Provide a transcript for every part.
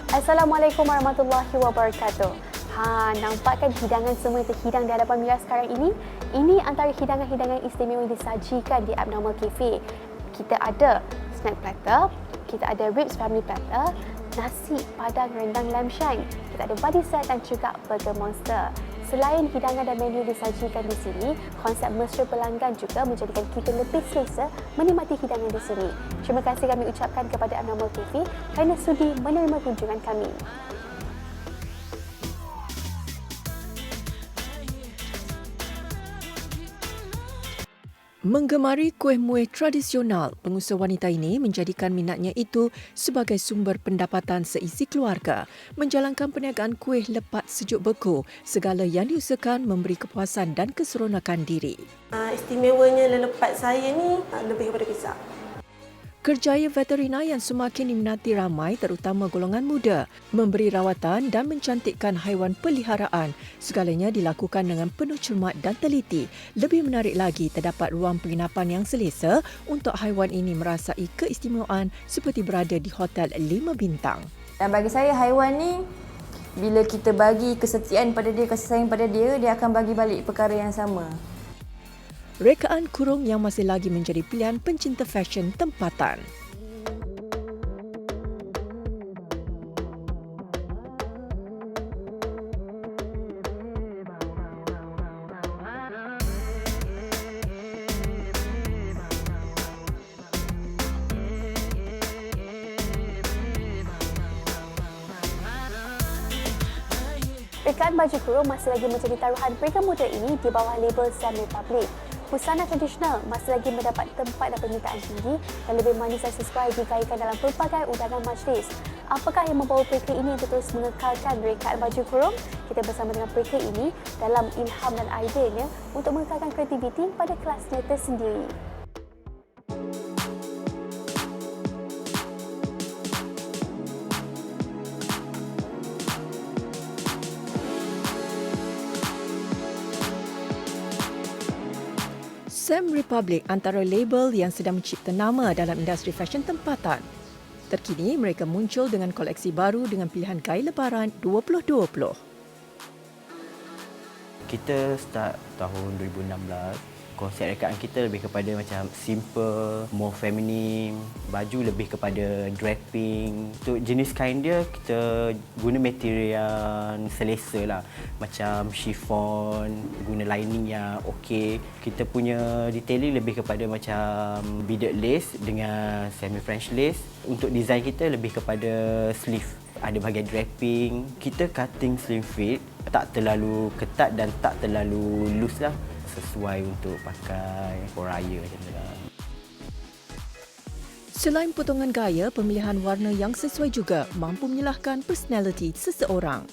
Assalamualaikum warahmatullahi wabarakatuh. Nampak kan hidangan semua terhidang di hadapan Mira sekarang ini? Ini antara hidangan-hidangan istimewa yang disajikan di Abnormal Cafe. Kita ada snack platter, kita ada ribs family platter, nasi padang rendang lamb shank, kita ada buddy set dan juga burger monster. Selain hidangan dan menu disajikan di sini, konsep mesra pelanggan juga menjadikan kita lebih selesa menikmati hidangan di sini. Terima kasih kami ucapkan kepada Abnormal Cafe kerana sudi menerima kunjungan kami. Menggemari kuih muih tradisional, pengusaha wanita ini menjadikan minatnya itu sebagai sumber pendapatan seisi keluarga. Menjalankan perniagaan kuih lepat sejuk beku, segala yang diusahakan memberi kepuasan dan keseronokan diri. Istimewanya lelepat saya ni lebih kepada pisang. Kerjaya veterina yang semakin diminati ramai terutama golongan muda, memberi rawatan dan mencantikkan haiwan peliharaan. Segalanya dilakukan dengan penuh cermat dan teliti. Lebih menarik lagi, terdapat ruang penginapan yang selesa untuk haiwan ini merasai keistimewaan seperti berada di hotel 5 bintang. Dan bagi saya, haiwan ni bila kita bagi kesetiaan pada dia, kasih sayang pada dia, dia akan bagi balik perkara yang sama. Rekaan kurung yang masih lagi menjadi pilihan pencinta fashion tempatan. Rekaan baju kurung masih lagi menjadi taruhan mereka muda ini di bawah label Sam Republic. Busana tradisional masih lagi mendapat tempat dan permintaan tinggi dan lebih manis dan sesuai digayakan dalam pelbagai undangan majlis. Apakah yang membawa mereka ini untuk terus mengekalkan rekaan baju kurung? Kita bersama dengan mereka ini dalam ilham dan idenya untuk mengekalkan kreativiti pada kelasnya tersendiri. Sam Republic antara label yang sedang mencipta nama dalam industri fashion tempatan. Terkini, mereka muncul dengan koleksi baru dengan pilihan gaya lebaran 2020. Kita start tahun 2016. Konsep rekaan kita lebih kepada macam simple, more feminine, baju lebih kepada draping. Untuk jenis kain dia, kita guna material yang selesa lah. Macam chiffon, guna lining yang okey. Kita punya detailing lebih kepada macam beaded lace dengan semi-French lace. Untuk design kita lebih kepada sleeve. Ada bahagian draping. Kita cutting slim fit, tak terlalu ketat dan tak terlalu loose lah. Sesuai untuk pakai for raya macam tu lah. Selain potongan gaya, pemilihan warna yang sesuai juga mampu menyalahkan personaliti seseorang.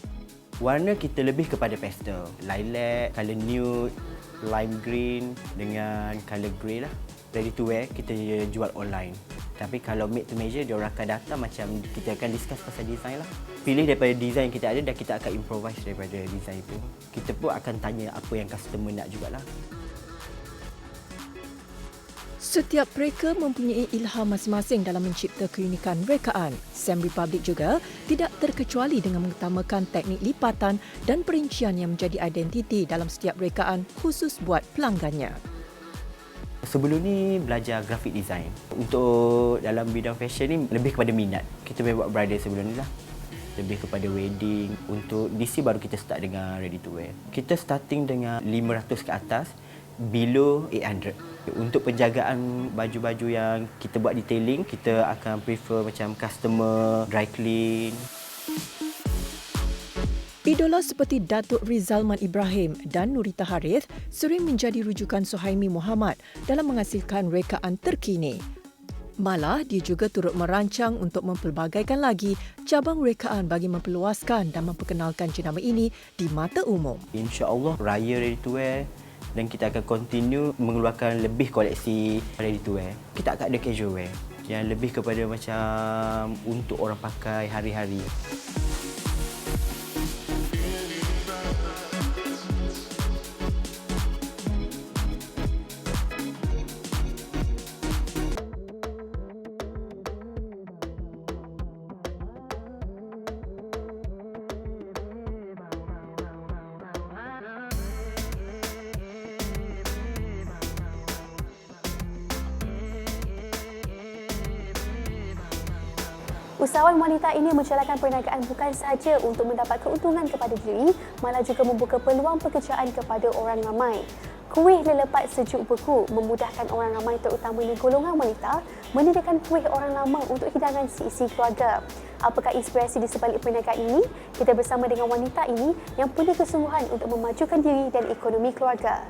Warna kita lebih kepada pastel. Lilac, colour nude, lime green dengan colour grey lah. Ready to wear, kita jual online. Tapi kalau made to measure, diorang akan datang macam kita akan discuss pasal design lah. Pilih daripada design yang kita ada dan kita akan improvise daripada design itu. Kita pun akan tanya apa yang customer nak jugalah. Setiap mereka mempunyai ilham masing-masing dalam mencipta keunikan rekaan. Sam Republic juga tidak terkecuali dengan mengutamakan teknik lipatan dan perincian yang menjadi identiti dalam setiap rekaan khusus buat pelanggannya. Sebelum ni belajar graphic design. Untuk dalam bidang fashion ni lebih kepada minat. Kita memang buat bridal sebelum ni lah. Lebih kepada wedding. Untuk DC baru kita start dengan ready to wear. Kita starting dengan 500 ke atas, below 800. Untuk penjagaan baju-baju yang kita buat detailing, kita akan prefer macam customer dry clean. Idola seperti Datuk Rizalman Ibrahim dan Nurita Harith sering menjadi rujukan Suhaimi Muhammad dalam menghasilkan rekaan terkini. Malah, dia juga turut merancang untuk mempelbagaikan lagi cabang rekaan bagi memperluaskan dan memperkenalkan jenama ini di mata umum. InsyaAllah, raya ready to wear dan kita akan continue mengeluarkan lebih koleksi ready to wear. Kita akan ada casual wear yang lebih kepada macam untuk orang pakai hari-hari. Usahawan wanita ini menjalankan perniagaan bukan sahaja untuk mendapat keuntungan kepada diri, malah juga membuka peluang pekerjaan kepada orang ramai. Kuih lelepat sejuk beku memudahkan orang ramai terutamanya golongan wanita menyediakan kuih orang lama untuk hidangan seisi keluarga. Apakah inspirasi di sebalik perniagaan ini? Kita bersama dengan wanita ini yang punya kesungguhan untuk memajukan diri dan ekonomi keluarga.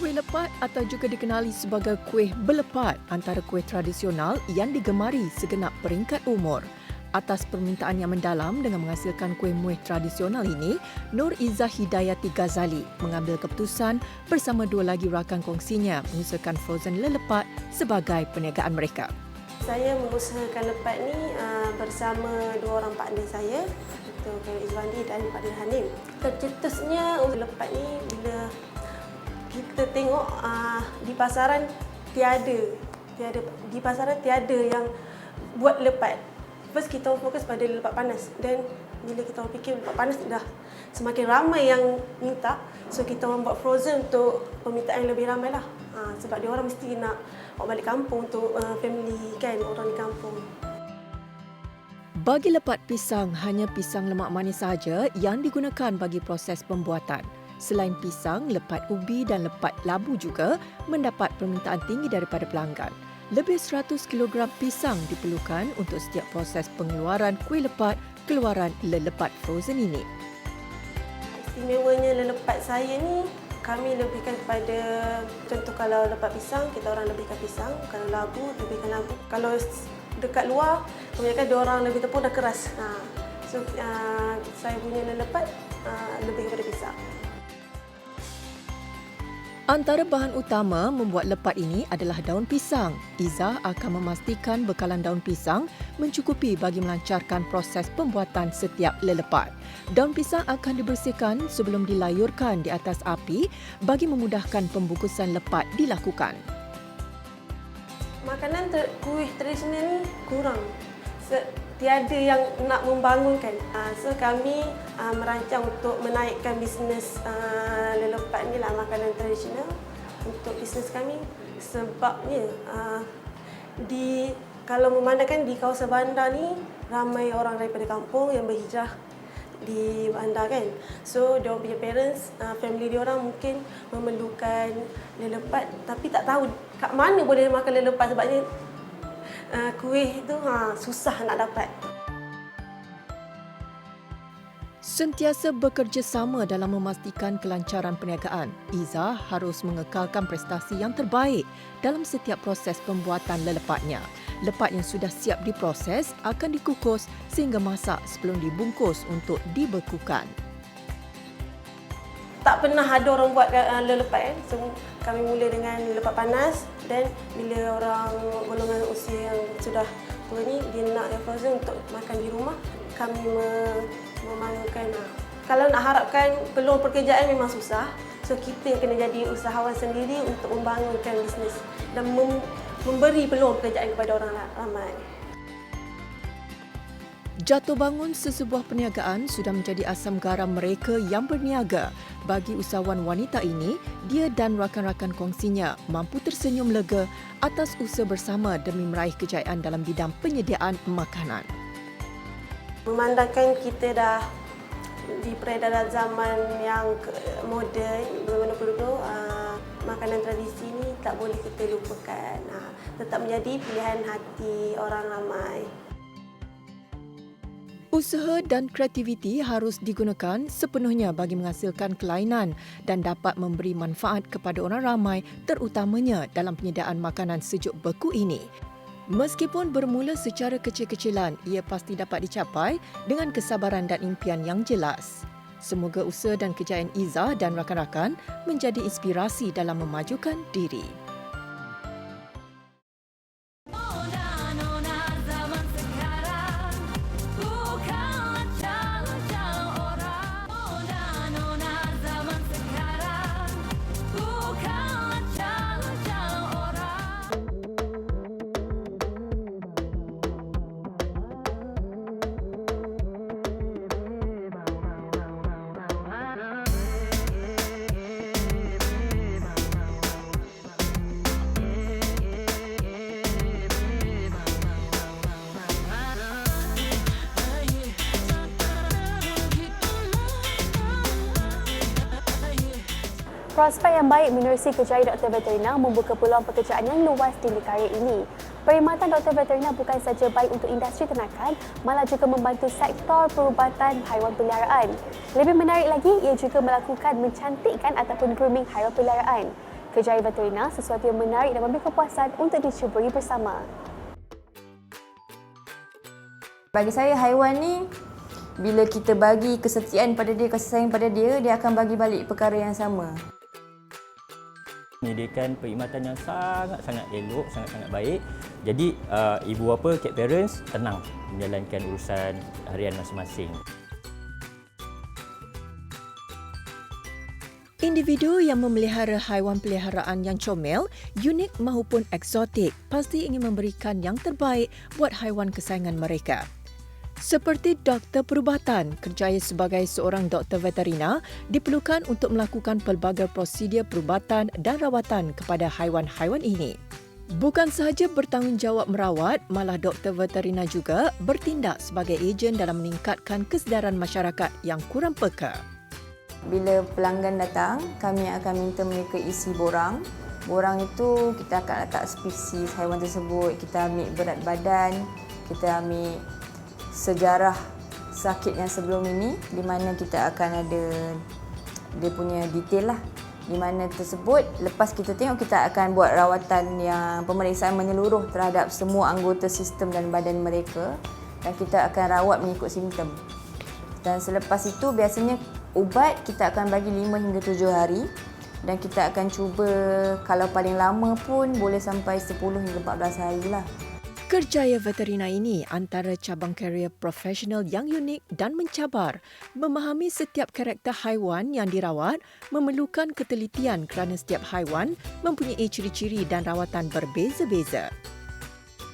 Kuih lepat atau juga dikenali sebagai kuih berlepat antara kuih tradisional yang digemari segenap peringkat umur. Atas permintaan yang mendalam dengan menghasilkan kuih muih tradisional ini, Nur Izzah Hidayati Ghazali mengambil keputusan bersama dua lagi rakan kongsinya mengusahakan frozen lelepat sebagai perniagaan mereka. Saya mengusahakan lepat ni bersama dua orang partner saya, iaitu Khairul Izwandi dan Partner Hanim. Tercetusnya lepat ni bila kita tengok di pasaran tiada yang buat lepat. First kita fokus pada lepat panas, dan bila kita fikir lepat panas dah semakin ramai yang minta, so kita orang buat frozen untuk permintaan yang lebih ramai lah. Sebab dia orang mesti nak bawa balik kampung untuk family kan, orang di kampung. Bagi lepat pisang, hanya pisang lemak manis sahaja yang digunakan bagi proses pembuatan. Selain pisang, lepat ubi dan lepat labu juga mendapat permintaan tinggi daripada pelanggan. Lebih 100 kg pisang diperlukan untuk setiap proses pengeluaran kuih lepat keluaran lelepat frozen ini. Istimewanya lelepat saya ni, kami lebihkan kepada, contoh kalau lepat pisang, kita orang lebihkan pisang. Kalau labu, lebihkan labu. Kalau dekat luar, kebanyakan dia orang lebih tepung dah keras. So, saya punya lelepat lebih kepada pisang. Antara bahan utama membuat lepat ini adalah daun pisang. Izzah akan memastikan bekalan daun pisang mencukupi bagi melancarkan proses pembuatan setiap lelepat. Daun pisang akan dibersihkan sebelum dilayurkan di atas api bagi memudahkan pembungkusan lepat dilakukan. Makanan kuih tradisional ni kurang. Tiada yang nak membangunkan. So kami merancang untuk menaikkan bisnes lelepat ni lah, makanan tradisional untuk bisnes kami. Sebabnya kalau memandangkan di kawasan bandar ni ramai orang daripada kampung yang berhijrah di bandar kan. So dia punya parents, family dia orang mungkin memerlukan lelepat tapi tak tahu kat mana boleh makan lelepat sebabnya kuih tu susah nak dapat. Sentiasa bekerjasama dalam memastikan kelancaran perniagaan, Izzah harus mengekalkan prestasi yang terbaik dalam setiap proses pembuatan lelepatnya. Lepat yang sudah siap diproses akan dikukus sehingga masak sebelum dibungkus untuk dibekukan. Tak pernah ada orang buat lelepat kan. So, kami mula dengan lelepat panas, dan bila orang golongan usia yang sudah tua ni dia nak yang frozen untuk makan di rumah, kami memanggilkan. Kalau nak harapkan peluang pekerjaan memang susah. So kita kena jadi usahawan sendiri untuk membangunkan bisnes dan memberi peluang pekerjaan kepada orang ramai. Jatuh bangun sesebuah perniagaan sudah menjadi asam garam mereka yang berniaga. Bagi usahawan wanita ini, dia dan rakan-rakan kongsinya mampu tersenyum lega atas usaha bersama demi meraih kejayaan dalam bidang penyediaan makanan. Memandangkan kita dah di peredaran zaman yang moden, dulu makanan tradisi ini tak boleh kita lupakan. Tetap menjadi pilihan hati orang ramai. Usaha dan kreativiti harus digunakan sepenuhnya bagi menghasilkan kelainan dan dapat memberi manfaat kepada orang ramai terutamanya dalam penyediaan makanan sejuk beku ini. Meskipun bermula secara kecil-kecilan, ia pasti dapat dicapai dengan kesabaran dan impian yang jelas. Semoga usaha dan kejayaan Izzah dan rakan-rakan menjadi inspirasi dalam memajukan diri. Prospek yang baik menerusi kerjaya doktor veterina membuka peluang pekerjaan yang luas di negara ini. Perkhidmatan doktor veterina bukan saja baik untuk industri ternakan, malah juga membantu sektor perubatan haiwan peliharaan. Lebih menarik lagi, ia juga melakukan mencantikkan ataupun grooming haiwan peliharaan. Kerjaya veterina sesuatu yang menarik dan memberi kepuasan untuk dicuburi bersama. Bagi saya, haiwan ni bila kita bagi kesetiaan pada dia, kasih sayang pada dia, dia akan bagi balik perkara yang sama. Menyediakan perkhidmatan yang sangat-sangat elok, sangat-sangat baik. Jadi ibu bapa, cat parents tenang menjalankan urusan harian masing-masing. Individu yang memelihara haiwan peliharaan yang comel, unik maupun eksotik pasti ingin memberikan yang terbaik buat haiwan kesayangan mereka. Seperti doktor perubatan, kerjaya sebagai seorang doktor veterina diperlukan untuk melakukan pelbagai prosedur perubatan dan rawatan kepada haiwan-haiwan ini. Bukan sahaja bertanggungjawab merawat, malah doktor veterina juga bertindak sebagai ejen dalam meningkatkan kesedaran masyarakat yang kurang peka. Bila pelanggan datang, kami akan minta mereka isi borang. Borang itu kita akan letak spesies haiwan tersebut, kita ambil berat badan, kita ambil sejarah sakit yang sebelum ini, di mana kita akan ada dia punya detail lah di mana tersebut. Lepas kita tengok, kita akan buat rawatan yang pemeriksaan menyeluruh terhadap semua anggota sistem dan badan mereka, dan kita akan rawat mengikut simptom. Dan selepas itu biasanya ubat kita akan bagi 5 hingga 7 hari, dan kita akan cuba kalau paling lama pun boleh sampai 10 hingga 14 hari lah. Kerjaya veterina ini antara cabang karier profesional yang unik dan mencabar. Memahami setiap karakter haiwan yang dirawat memerlukan ketelitian kerana setiap haiwan mempunyai ciri-ciri dan rawatan berbeza-beza.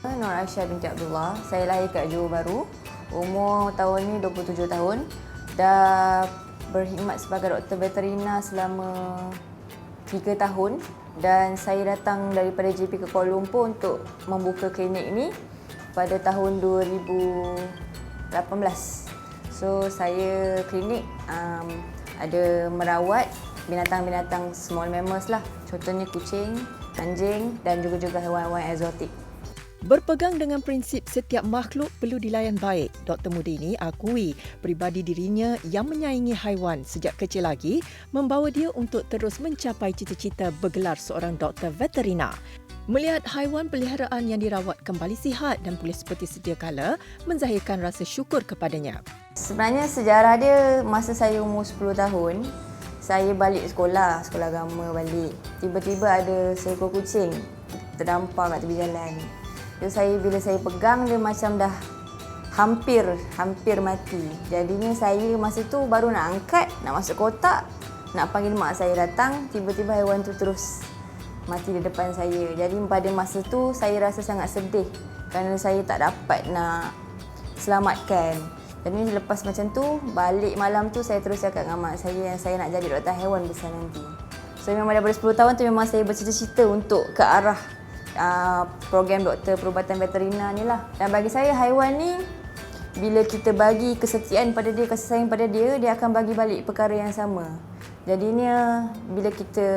Nur Aisyah binti Abdullah, saya lahir kat Johor Bahru. Umur tahun ni 27 tahun. Dah berkhidmat sebagai doktor veterina selama 3 tahun. Dan saya datang daripada JP ke Kuala Lumpur untuk membuka klinik ini pada tahun 2018. So saya klinik ada merawat binatang-binatang small mammals lah. Contohnya kucing, anjing dan juga haiwan-haiwan eksotik. Berpegang dengan prinsip setiap makhluk perlu dilayan baik, Dr. Muda ini akui peribadi dirinya yang menyayangi haiwan sejak kecil lagi membawa dia untuk terus mencapai cita-cita bergelar seorang doktor veterina. Melihat haiwan peliharaan yang dirawat kembali sihat dan pulih seperti sedia kala menzahirkan rasa syukur kepadanya. Sebenarnya sejarah dia masa saya umur 10 tahun, saya balik sekolah agama balik. Tiba-tiba ada seekor kucing terdampar kat tepi jalan. Bila saya pegang, dia macam dah hampir mati. Jadinya saya masa tu baru nak angkat, nak masuk kotak, nak panggil mak saya datang, tiba-tiba haiwan tu terus mati di depan saya. Jadi pada masa tu saya rasa sangat sedih kerana saya tak dapat nak selamatkan. Jadi lepas macam tu, balik malam tu saya terus cakap dengan mak saya yang saya nak jadi doktor haiwan besar nanti. So memang daripada 10 tahun tu memang saya bercita-cita untuk ke arah program doktor perubatan veterina ni lah. Dan bagi saya, haiwan ni bila kita bagi kesetiaan pada dia, kasih sayang pada dia, dia akan bagi balik perkara yang sama. Jadinya bila kita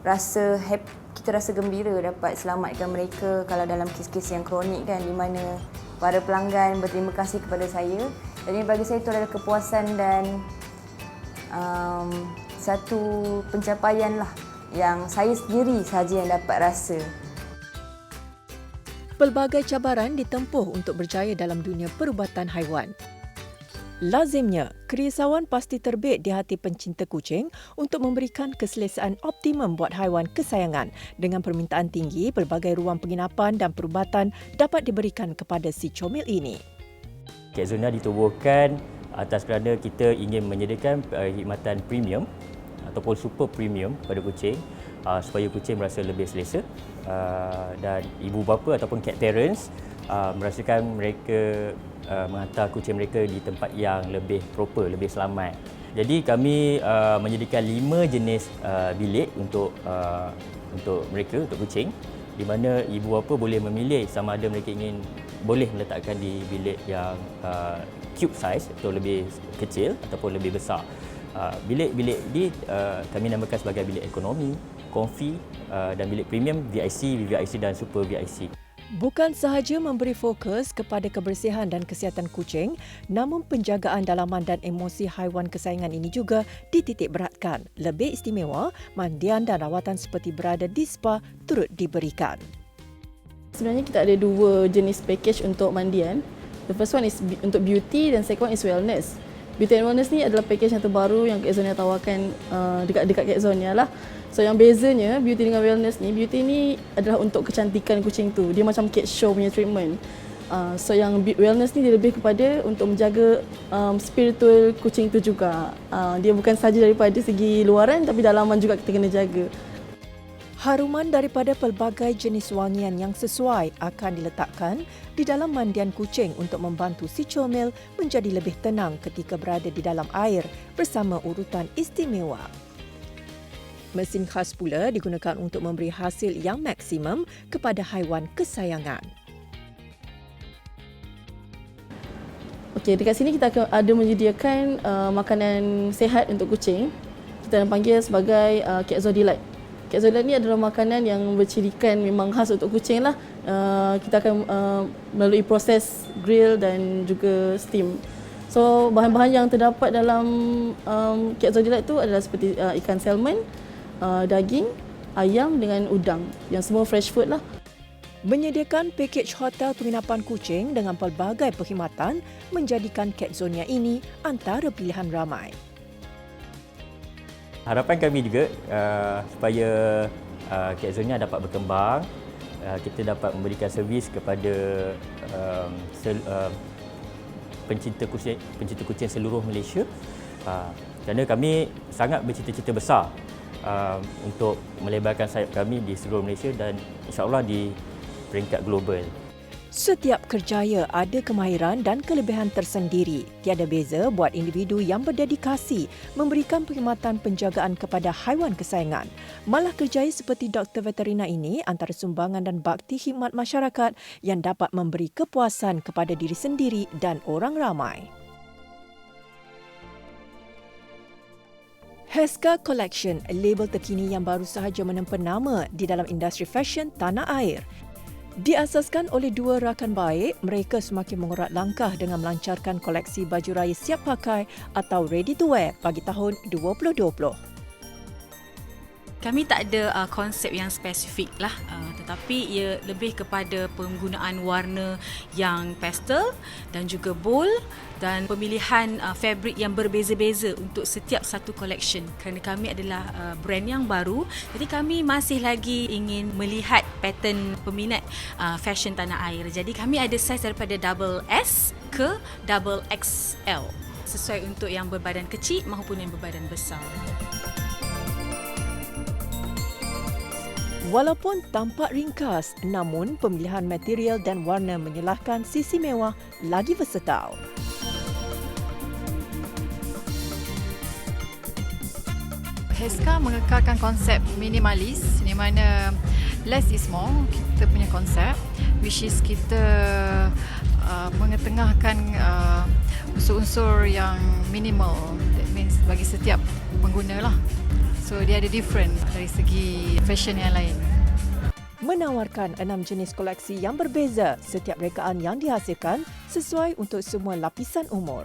rasa happy, kita rasa gembira dapat selamatkan mereka kalau dalam kes-kes yang kronik kan, di mana para pelanggan berterima kasih kepada saya. Jadi bagi saya itu adalah kepuasan dan satu pencapaian lah yang saya sendiri sahaja yang dapat rasa. Pelbagai cabaran ditempuh untuk berjaya dalam dunia perubatan haiwan. Lazimnya, kerisauan pasti terbit di hati pencinta kucing untuk memberikan keselesaan optimum buat haiwan kesayangan. Dengan permintaan tinggi, pelbagai ruang penginapan dan perubatan dapat diberikan kepada si comel ini. Cat Zona ditubuhkan atas kerana kita ingin menyediakan perkhidmatan premium ataupun super premium pada kucing supaya kucing merasa lebih selesa dan ibu bapa ataupun cat parents merasakan mereka menghantar kucing mereka di tempat yang lebih proper, lebih selamat. Jadi kami menyediakan 5 jenis bilik untuk mereka, untuk kucing, di mana ibu bapa boleh memilih sama ada mereka ingin boleh meletakkan di bilik yang cube size atau lebih kecil ataupun lebih besar. Bilik-bilik ni kami namakan sebagai bilik ekonomi, comfy dan bilik premium VIC, VVIC dan Super VIC. Bukan sahaja memberi fokus kepada kebersihan dan kesihatan kucing, namun penjagaan dalaman dan emosi haiwan kesayangan ini juga dititik beratkan. Lebih istimewa, mandian dan rawatan seperti berada di spa turut diberikan. Sebenarnya kita ada 2 jenis package untuk mandian. The first one is untuk beauty dan second one is wellness. Beauty and wellness ni adalah package yang terbaru yang Kak Zonia tawarkan dekat Kak Zonia lah. So yang bezanya beauty dengan wellness ni, beauty ni adalah untuk kecantikan kucing tu. Dia macam cat show punya treatment. So yang wellness ni dia lebih kepada untuk menjaga spiritual kucing tu juga. Dia bukan saja daripada segi luaran tapi dalaman juga kita kena jaga. Haruman daripada pelbagai jenis wangian yang sesuai akan diletakkan di dalam mandian kucing untuk membantu si comel menjadi lebih tenang ketika berada di dalam air bersama urutan istimewa. Mesin khas pula digunakan untuk memberi hasil yang maksimum kepada haiwan kesayangan. Okey, dekat sini kita akan ada menyediakan makanan sihat untuk kucing. Kita panggil sebagai Cat Zo Delight. Cat Zo Delight ni adalah makanan yang bercirikan memang khas untuk kucing lah. Kita akan melalui proses grill dan juga steam. So bahan-bahan yang terdapat dalam Cat Zo Delight tu adalah seperti ikan salmon, daging, ayam dengan udang yang semua fresh food lah. Menyediakan pakej hotel penginapan kucing dengan pelbagai perkhidmatan menjadikan Cat Zonia ini antara pilihan ramai. Harapan kami juga supaya Cat Zonia dapat berkembang, kita dapat memberikan servis kepada pencinta kucing seluruh Malaysia. Kerana kami sangat bercita-cita besar untuk melebarkan sayap kami di seluruh Malaysia dan insya-Allah di peringkat global. Setiap kerjaya ada kemahiran dan kelebihan tersendiri. Tiada beza buat individu yang berdedikasi memberikan perkhidmatan penjagaan kepada haiwan kesayangan. Malah kerjaya seperti doktor veterina ini antara sumbangan dan bakti khidmat masyarakat yang dapat memberi kepuasan kepada diri sendiri dan orang ramai. Heska Collection, label terkini yang baru sahaja menempa nama di dalam industri fashion tanah air. Diasaskan oleh 2 rakan baik, mereka semakin mengurat langkah dengan melancarkan koleksi baju raya siap pakai atau ready to wear bagi tahun 2020. Kami tak ada konsep yang spesifik lah, tetapi ia lebih kepada penggunaan warna yang pastel dan juga bold dan pemilihan fabric yang berbeza-beza untuk setiap satu collection. Kerana kami adalah brand yang baru, jadi kami masih lagi ingin melihat pattern peminat fashion tanah air. Jadi kami ada saiz daripada double S ke double XL, sesuai untuk yang berbadan kecil maupun yang berbadan besar. Walaupun tampak ringkas, namun pemilihan material dan warna menyelahkan sisi mewah lagi versatile. Heska mengekalkan konsep minimalis di mana less is more, kita punya konsep, which is kita mengetengahkan unsur-unsur yang minimal, that means bagi setiap pengguna lah. So dia ada different dari segi fashion yang lain. Menawarkan 6 jenis koleksi yang berbeza, setiap rekaan yang dihasilkan sesuai untuk semua lapisan umur.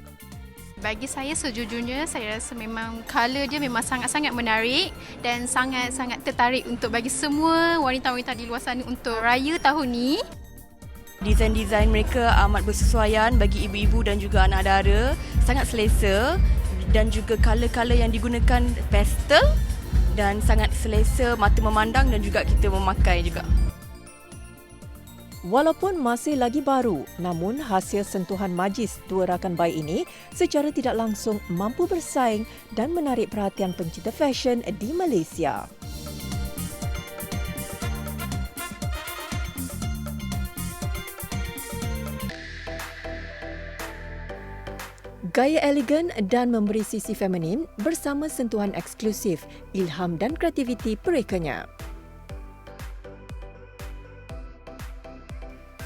Bagi saya sejujurnya, saya rasa memang colour dia memang sangat-sangat menarik dan sangat-sangat tertarik untuk bagi semua wanita-wanita di luar sana untuk raya tahun ni. Desain-desain mereka amat bersesuaian bagi ibu-ibu dan juga anak dara, sangat selesa dan juga colour-colour yang digunakan pastel dan sangat selesa mata memandang dan juga kita memakai juga. Walaupun masih lagi baru, namun hasil sentuhan majis 2 rakan baik ini secara tidak langsung mampu bersaing dan menarik perhatian pencinta fashion di Malaysia. Gaya elegan dan memberi sisi feminin bersama sentuhan eksklusif, ilham dan kreativiti perekanya.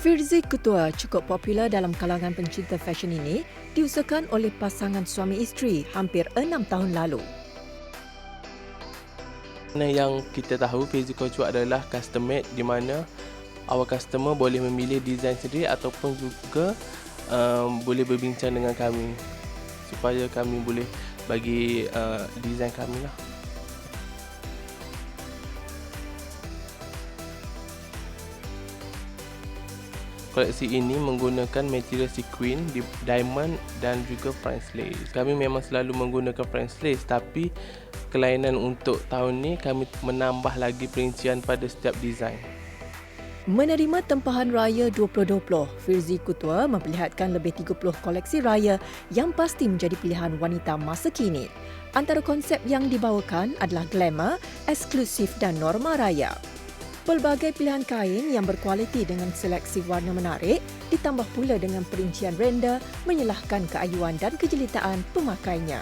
Firzi Kutua cukup popular dalam kalangan pencinta fashion ini diusahakan oleh pasangan suami isteri hampir 6 tahun lalu. Yang kita tahu Firzi Kutua adalah custom made di mana our customer boleh memilih desain sendiri ataupun juga boleh berbincang dengan kami supaya kami boleh bagi desain kami lah. Koleksi ini menggunakan material sequin, diamond dan juga French lace. Kami memang selalu menggunakan French lace, tapi kelainan untuk tahun ni kami menambah lagi perincian pada setiap desain. Menerima tempahan raya 2020, Firzi Kutua memperlihatkan lebih 30 koleksi raya yang pasti menjadi pilihan wanita masa kini. Antara konsep yang dibawakan adalah glamour, eksklusif dan norma raya. Pelbagai pilihan kain yang berkualiti dengan seleksi warna menarik ditambah pula dengan perincian renda menyelahkan keayuan dan kejelitaan pemakainya.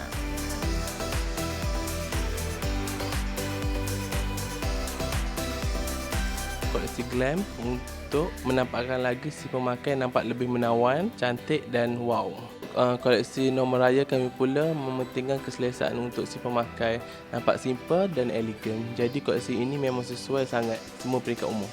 Koleksi glam untuk menampakkan lagi si pemakai nampak lebih menawan, cantik dan wow. Koleksi norma raya kami pula mementingkan keselesaan untuk si pemakai, nampak simple dan elegan. Jadi koleksi ini memang sesuai sangat semua peringkat umur.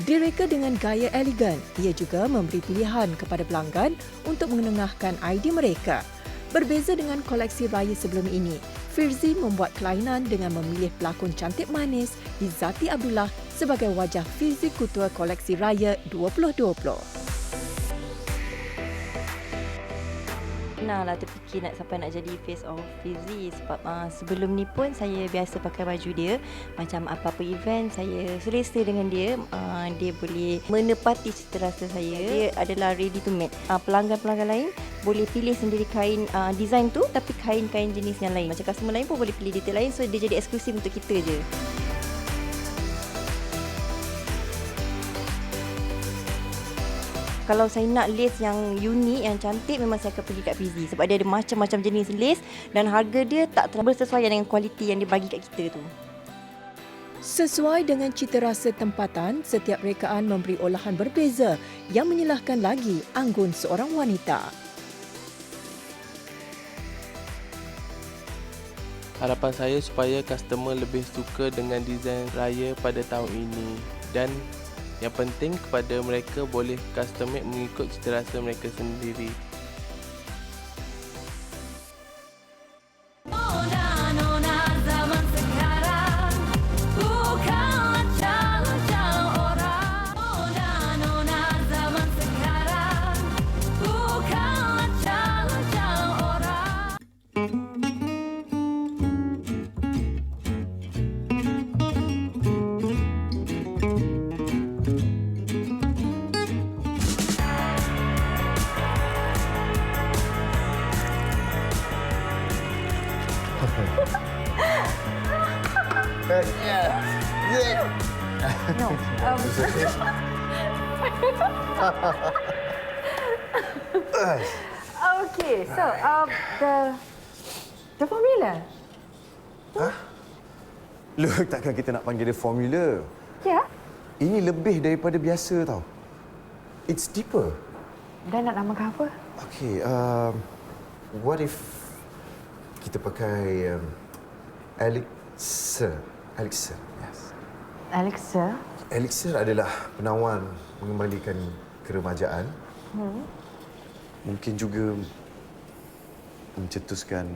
Direka dengan gaya elegan, ia juga memberi pilihan kepada pelanggan untuk mengenengahkan idea mereka. Berbeza dengan koleksi raya sebelum ini, Firzi membuat kelainan dengan memilih pelakon cantik manis Izzati Abdullah sebagai wajah Firzi Kutua koleksi raya 2020. Pernah lah terfikir sampai nak jadi face of Firzi sebab sebelum ni pun saya biasa pakai baju dia. Macam apa-apa event saya selesa dengan dia. Dia boleh menepati cita rasa saya. Dia adalah ready to made. Pelanggan-pelanggan lain boleh pilih sendiri kain design tu, tapi kain-kain jenis yang lain. Macam customer lain pun boleh pilih detail lain, so dia jadi eksklusif untuk kita je. Kalau saya nak lace yang unik, yang cantik, memang saya akan pergi kat Firzi sebab dia ada macam-macam jenis lace dan harga dia tak terlalu bersesuaian dengan kualiti yang dia bagi kat kita tu. Sesuai dengan cita rasa tempatan, setiap rekaan memberi olahan berbeza yang menyelahkan lagi anggun seorang wanita. Harapan saya supaya customer lebih suka dengan desain raya pada tahun ini dan yang penting kepada mereka boleh custom made mengikut cita rasa mereka sendiri. No. Okay, so the formula. Hah? Loh, takkan kita nak panggil dia formula? Ya. Ini lebih daripada biasa tau. It's deeper. Dan nak namakan apa? Okay, what if kita pakai elixir? Elixir, yes. Elixir? Elixir adalah penawan mengembalikan keremajaan. Mungkin juga mencetuskan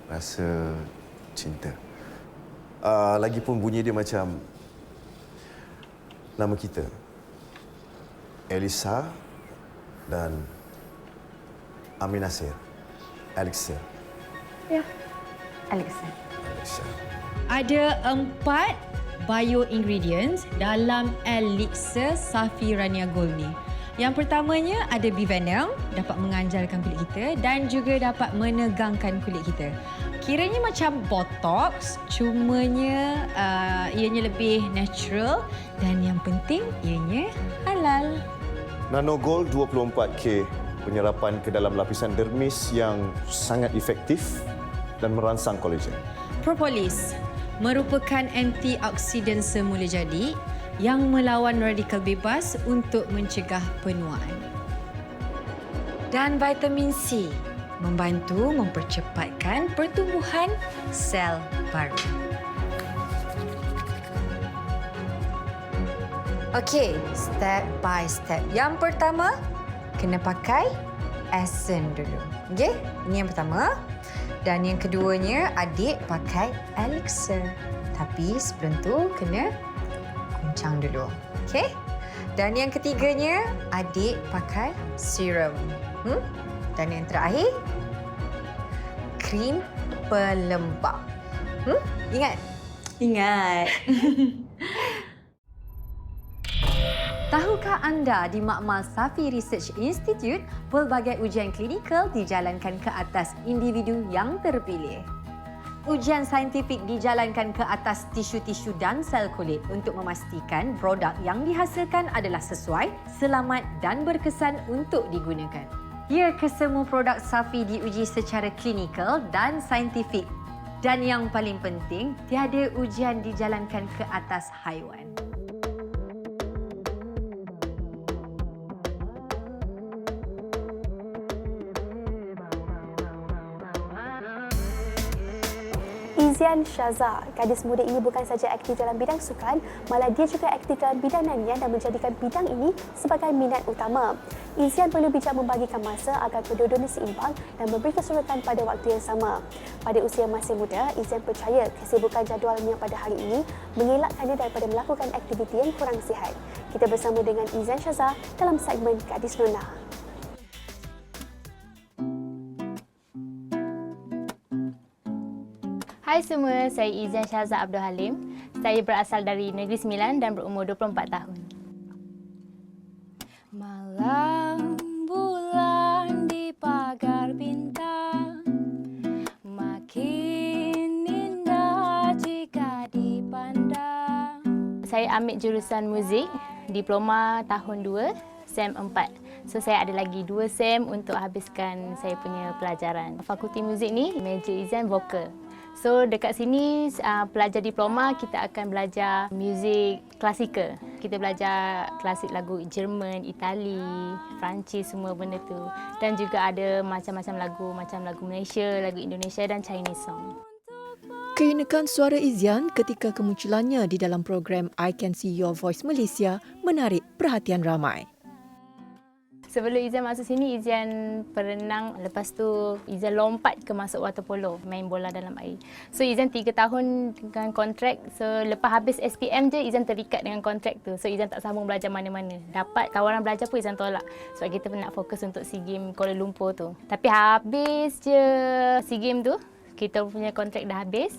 rasa cinta. Lagipun bunyi dia macam nama kita. Elisa dan Amin Nasir. Elixir. Ya, Elixir. Elixir. Ada 4 bio-ingredients dalam elixir Safirania Gold ni. Yang pertamanya ada B-Venom, dapat menganjalkan kulit kita dan juga dapat menegangkan kulit kita. Kiranya macam botox, cumanya ianya lebih natural dan yang penting ianya halal. Nano Gold 24K, penyerapan ke dalam lapisan dermis yang sangat efektif dan merangsang kolagen. Propolis, merupakan antioksidan semula jadi yang melawan radikal bebas untuk mencegah penuaan. Dan vitamin C membantu mempercepatkan pertumbuhan sel baru. Okey, step by step. Yang pertama, kena pakai Essence dulu. Okey, ini yang pertama. Dan yang keduanya, adik pakai elixir. Tapi sebelum tu, kena goncang dulu. Okey? Dan yang ketiganya, adik pakai serum. Dan yang terakhir, krim pelembab. Ingat? Ingat. Tahukah anda di Makmal Safi Research Institute, pelbagai ujian klinikal dijalankan ke atas individu yang terpilih. Ujian saintifik dijalankan ke atas tisu-tisu dan sel kulit untuk memastikan produk yang dihasilkan adalah sesuai, selamat dan berkesan untuk digunakan. Ya, kesemua produk Safi diuji secara klinikal dan saintifik. Dan yang paling penting, tiada ujian dijalankan ke atas haiwan. Izian Shazza, gadis muda ini bukan saja aktif dalam bidang sukan, malah dia juga aktif dalam bidang nyanyian dan menjadikan bidang ini sebagai minat utama. Izian perlu bijak membagikan masa agar kedua-duanya seimbang dan memberi keserotan pada waktu yang sama. Pada usia masih muda, Izian percaya kesibukan jadualnya pada hari ini mengelakkannya daripada melakukan aktiviti yang kurang sihat. Kita bersama dengan Izian Shazza dalam segmen Gadis Nona. Hai semua, saya Izian Shazza Abdul Halim. Saya berasal dari Negeri Sembilan dan berumur 24 tahun. Malam bulan di pagar bintang, makin indah jika dipandang. Saya ambil jurusan muzik, diploma tahun 2, SEM 4. So saya ada lagi 2 SEM untuk habiskan saya punya pelajaran. Fakulti muzik ni, major Izian vokal. So dekat sini pelajar diploma kita akan belajar muzik klasikal. Kita belajar klasik lagu Jerman, Itali, Perancis, semua benda tu. Dan juga ada macam-macam lagu Malaysia, lagu Indonesia dan Chinese song. Keunikan suara Izian ketika kemunculannya di dalam program I Can See Your Voice Malaysia menarik perhatian ramai. Sebelum Izian masuk sini, Izian berenang. Lepas tu, Izian lompat ke masuk water polo, main bola dalam air. So, Izian 3 tahun dengan kontrak. So, lepas habis SPM je, Izian terikat dengan kontrak tu. So, Izian tak sambung belajar mana-mana. Dapat tawaran belajar pun Izian tolak. Sebab kita nak fokus untuk SEA Games Kuala Lumpur tu. Tapi habis je SEA Games tu, kita punya kontrak dah habis.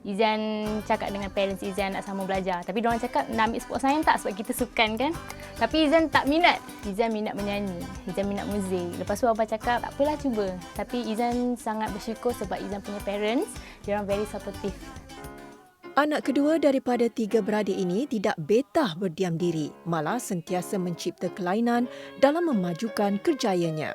Izian cakap dengan parents Izian nak sambung belajar. Tapi diorang cakap nak ambil sport science tak sebab kita sukan kan. Tapi Izian tak minat. Izian minat menyanyi. Izian minat muzik. Lepas tu abang cakap tak apalah cuba. Tapi Izian sangat bersyukur sebab Izian punya parents, diorang very supportive. Anak kedua daripada 3 beradik ini tidak betah berdiam diri, malah sentiasa mencipta kelainan dalam memajukan kerjayanya.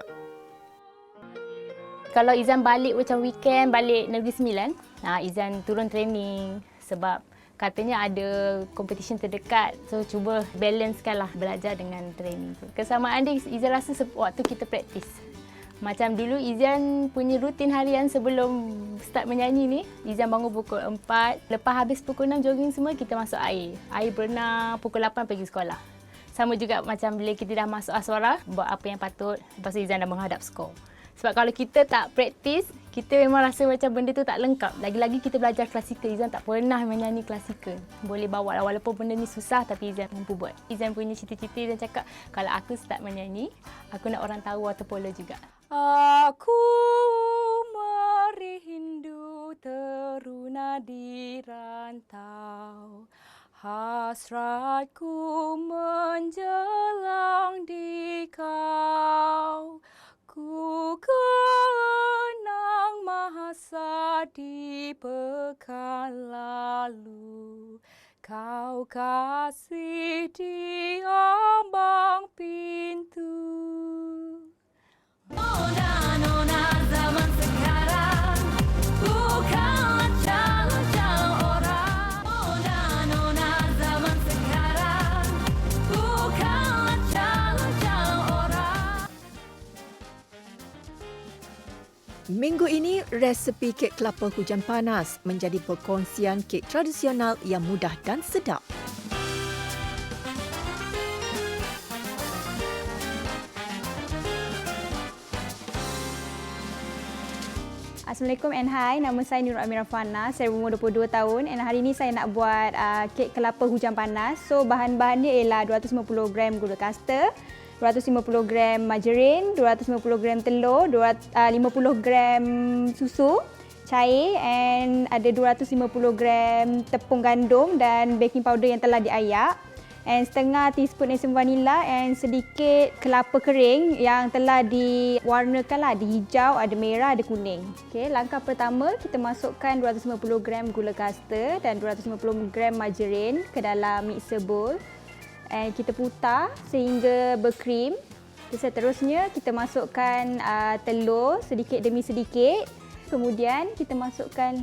Kalau Izian balik macam weekend, balik Negeri Sembilan, Izian turun training sebab katanya ada competition terdekat. So, cuba balancekanlah belajar dengan training tu. Kesamaan dia, Izian rasa waktu kita praktis. Macam dulu Izian punya rutin harian sebelum start menyanyi ni, Izian bangun pukul 4. Lepas habis pukul 6 jogging semua, kita masuk air. Air berenang, pukul 8 pergi sekolah. Sama juga macam bila kita dah masuk aswara, buat apa yang patut. Lepas tu Izian dah menghadap skor. Sebab kalau kita tak praktis, kita memang rasa macam benda tu tak lengkap. Lagi-lagi kita belajar klasikal, Izian tak pernah menyanyi klasikal. Boleh bawa lah, walaupun benda ni susah tapi Izian mampu buat. Izian punya cita-cita dan cakap, kalau aku start menyanyi, aku nak orang tahu water polo juga. Aku merindu teruna di rantau, hasratku menjelang di kau. Ku kenang masa di pekan lalu, kau kasih di ambang pintu. Nona zaman sekarang, bukanlah calon-calon orang. Minggu ini, resepi kek kelapa hujan panas menjadi perkongsian kek tradisional yang mudah dan sedap. Assalamualaikum and hi, nama saya Nurul Amira Fana, saya berumur 22 tahun dan hari ini saya nak buat kek kelapa hujan panas. So bahan-bahannya ialah 250 gram gula kasta, 250 gram margarin, 250 gram telur, 50 gram susu cair and ada 250 gram tepung gandum dan baking powder yang telah diayak. And setengah teaspoon esem vanila and sedikit kelapa kering yang telah diwarnakan lah, ada hijau, ada merah, ada kuning. Okey, langkah pertama kita masukkan 250 gram gula kasta dan 250 gram margarin ke dalam mixer bowl. And kita putar sehingga berkrim. Seterusnya kita masukkan telur sedikit demi sedikit. Kemudian kita masukkan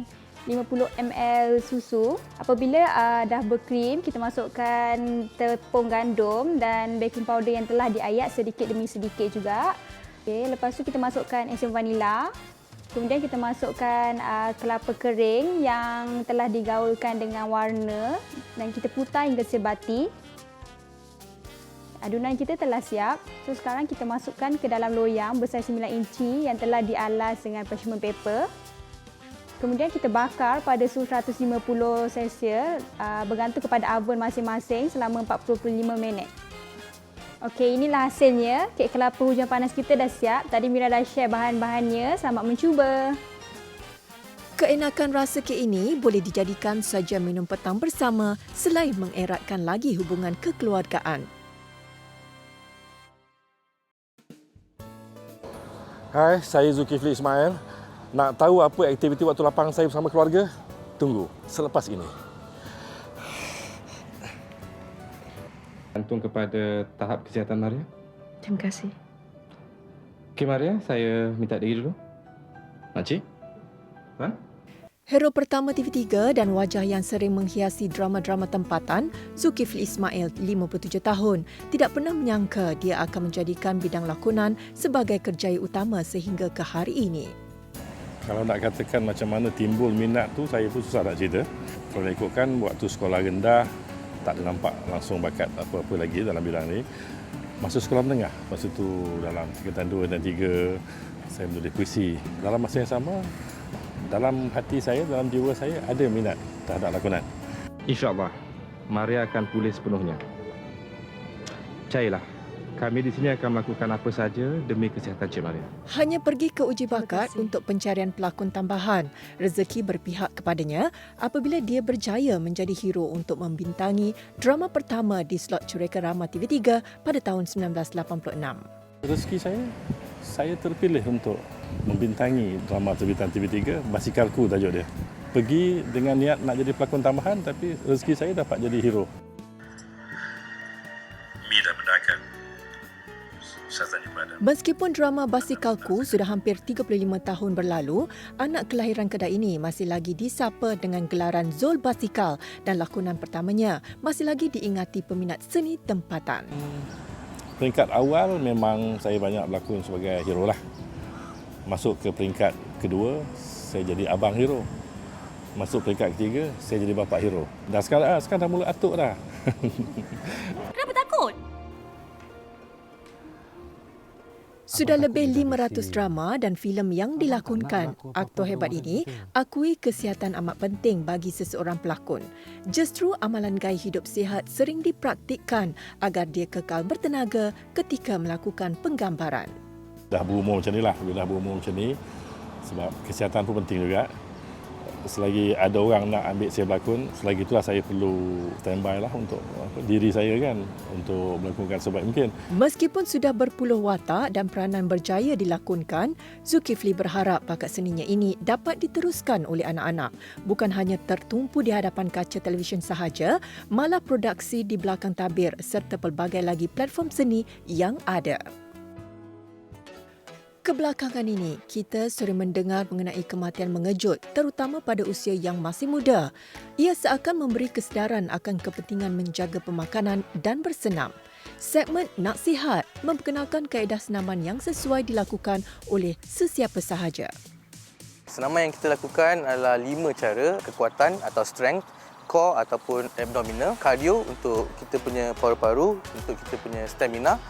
50 ml susu. Apabila dah berkrim, kita masukkan tepung gandum dan baking powder yang telah diayak sedikit demi sedikit juga. Okay, lepas tu kita masukkan esem vanila. Kemudian kita masukkan kelapa kering yang telah digaulkan dengan warna dan kita putar hingga sebati. Adunan kita telah siap. So sekarang kita masukkan ke dalam loyang besar 9 inci yang telah dialas dengan parchment paper. Kemudian kita bakar pada suhu 150 Celsius bergantung kepada oven masing-masing selama 45 minit. Okey, inilah hasilnya. Kek kelapa hujan panas kita dah siap. Tadi Mira dah share bahan-bahannya. Selamat mencuba. Keenakan rasa kek ini boleh dijadikan saja minum petang bersama selain mengeratkan lagi hubungan kekeluargaan. Hai, saya Zulkifli Ismail. Nak tahu apa aktiviti waktu lapang saya bersama keluarga? Tunggu selepas ini. Gantung kepada tahap kesihatan Maria. Terima kasih. Okey Maria, saya minta diri dulu. Makcik? Ha? Hero pertama TV3 dan wajah yang sering menghiasi drama-drama tempatan, Zulkifli Ismail, 57 tahun, tidak pernah menyangka dia akan menjadikan bidang lakonan sebagai kerjaya utama sehingga ke hari ini. Kalau nak katakan macam mana timbul minat tu, saya pun susah nak cerita. Kalau nak ikutkan, waktu sekolah rendah, tak ada nampak langsung bakat apa-apa lagi dalam bidang ni. Masa sekolah menengah, masa tu dalam tingkatan 2 dan 3, saya menulis puisi. Dalam masa yang sama, dalam hati saya, dalam jiwa saya ada minat terhadap lakonan. InsyaAllah, Maria akan pulih sepenuhnya. Percayalah, kami di sini akan melakukan apa saja demi kesihatan Cik Maria. Hanya pergi ke uji bakat untuk pencarian pelakon tambahan. Rezeki berpihak kepadanya apabila dia berjaya menjadi hero untuk membintangi drama pertama di slot Cureka Rama TV3 pada tahun 1986. Rezeki saya terpilih untuk membintangi drama terbitan TV3, Basikalku tajuk dia. Pergi dengan niat nak jadi pelakon tambahan tapi rezeki saya dapat jadi hero. Mi dah benarkan. Meskipun drama Basikalku sudah hampir 35 tahun berlalu, anak kelahiran kedai ini masih lagi disapa dengan gelaran Zul Basikal dan lakonan pertamanya masih lagi diingati peminat seni tempatan. Peringkat awal memang saya banyak berlakon sebagai hero lah. Masuk ke peringkat kedua, saya jadi abang hero. Masuk peringkat ketiga, saya jadi bapa hero. Dan sekarang dah mula atuk dah. Kenapa takut? Sudah lebih 500 drama dan filem yang dilakonkan. Aktor hebat ini akui kesihatan amat penting bagi seseorang pelakon. Justru amalan gaya hidup sihat sering dipraktikkan agar dia kekal bertenaga ketika melakukan penggambaran. Dah berumur macam ni lah, bila dah berumur macam ni, sebab kesihatan pun penting juga. Selagi ada orang nak ambil saya berlakon, selagi itulah saya perlu standby lah untuk diri saya kan, untuk melakukan sebaik mungkin. Meskipun sudah berpuluh watak dan peranan berjaya dilakonkan, Zulkifli berharap bakat seninya ini dapat diteruskan oleh anak-anak. Bukan hanya tertumpu di hadapan kaca televisyen sahaja, malah produksi di belakang tabir serta pelbagai lagi platform seni yang ada. Kebelakangan ini, kita sering mendengar mengenai kematian mengejut, terutama pada usia yang masih muda. Ia seakan memberi kesedaran akan kepentingan menjaga pemakanan dan bersenam. Segmen Nak Sihat memperkenalkan kaedah senaman yang sesuai dilakukan oleh sesiapa sahaja. Senaman yang kita lakukan adalah 5 cara kekuatan atau strength, core ataupun abdominal, cardio untuk kita punya paru-paru, untuk kita punya stamina,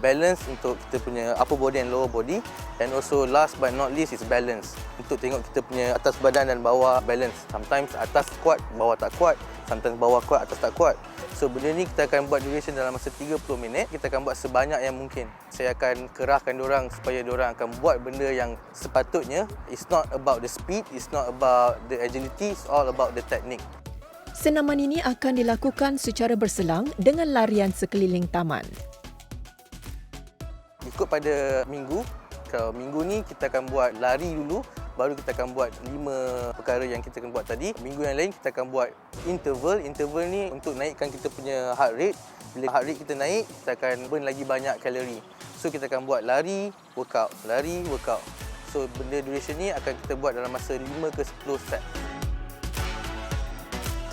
balance untuk kita punya upper body and lower body, and also last but not least is balance untuk tengok kita punya atas badan dan bawah balance. Sometimes atas kuat, bawah tak kuat, sometimes bawah kuat, atas tak kuat. So benda ni kita akan buat duration dalam masa 30 minit. Kita akan buat sebanyak yang mungkin. Saya akan kerahkan diorang supaya diorang akan buat benda yang sepatutnya. It's not about the speed, it's not about the agility, it's all about the technique. Senaman ini akan dilakukan secara berselang dengan larian sekeliling taman. Ikut pada minggu. Kalau minggu ni kita akan buat lari dulu, baru kita akan buat 5 perkara yang kita akan buat tadi. Minggu yang lain kita akan buat interval. Interval ni untuk naikkan kita punya heart rate. Bila heart rate kita naik, kita akan burn lagi banyak kalori. So kita akan buat lari, workout, lari, workout. So benda duration ni akan kita buat dalam masa 5 ke 10 set.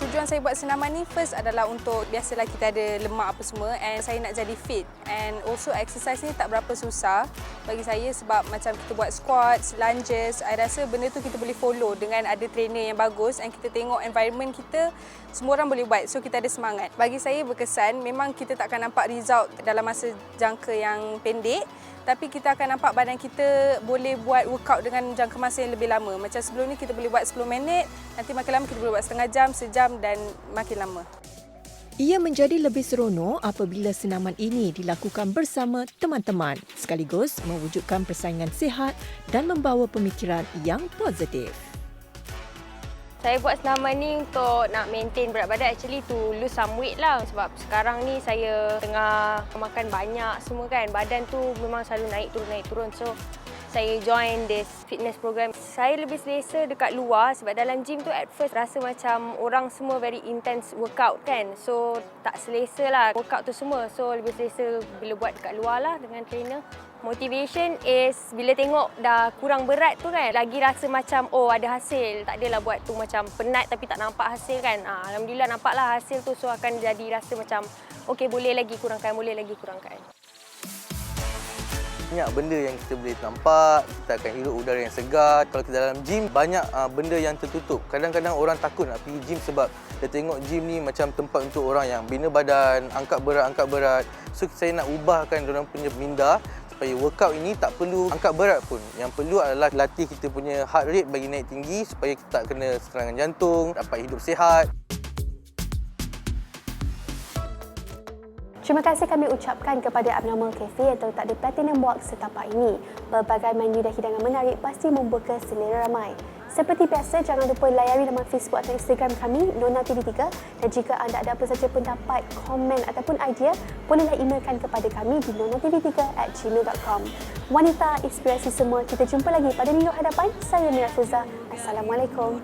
Tujuan saya buat senaman ni first adalah untuk biasalah kita ada lemak apa semua, and saya nak jadi fit, and also exercise ni tak berapa susah bagi saya sebab macam kita buat squats, lunges, saya rasa benda tu kita boleh follow dengan ada trainer yang bagus, and kita tengok environment kita semua orang boleh buat, so kita ada semangat. Bagi saya berkesan, memang kita tak akan nampak result dalam masa jangka yang pendek, tapi kita akan nampak badan kita boleh buat workout dengan jangka masa yang lebih lama. Macam sebelum ni kita boleh buat 10 minit, nanti makin lama kita boleh buat setengah jam, sejam dan makin lama. Ia menjadi lebih seronok apabila senaman ini dilakukan bersama teman-teman, sekaligus mewujudkan persaingan sihat dan membawa pemikiran yang positif. Saya buat senaman ni untuk nak maintain berat badan, actually to lose some weight lah. Sebab sekarang ni saya tengah makan banyak semua kan. Badan tu memang selalu naik turun. So saya join this fitness program. Saya lebih selesa dekat luar sebab dalam gym tu at first rasa macam orang semua very intense workout kan. So tak selesa lah workout tu semua. So lebih selesa bila buat dekat luar lah dengan trainer. Motivation is bila tengok dah kurang berat tu kan, lagi rasa macam oh ada hasil. Tak adalah buat tu macam penat tapi tak nampak hasil kan. Alhamdulillah nampaklah hasil tu, so akan jadi rasa macam okey boleh lagi kurangkan. Banyak benda yang kita boleh nampak, kita akan hirup udara yang segar. Kalau kita dalam gym, banyak benda yang tertutup. Kadang-kadang orang takut nak pergi gym sebab dia tengok gym ni macam tempat untuk orang yang bina badan, angkat berat. So saya nak ubahkan diorang punya minda supaya workout ini tak perlu angkat berat pun. Yang perlu adalah latih kita punya heart rate bagi naik tinggi supaya kita tak kena serangan jantung, dapat hidup sihat. Terima kasih kami ucapkan kepada Abnormal Cafe atau tak ada Platinum Box setapak ini. Berbagai menu dan hidangan menarik pasti membuka selera ramai. Seperti biasa, jangan lupa layari laman Facebook atau Instagram kami, Nona TV3. Dan jika anda ada apa saja pendapat, komen ataupun idea, bolehlah emailkan kepada kami di nonatv3@gmail.com. Wanita inspirasi semua, kita jumpa lagi pada minggu hadapan. Saya Mira Fuza. Assalamualaikum.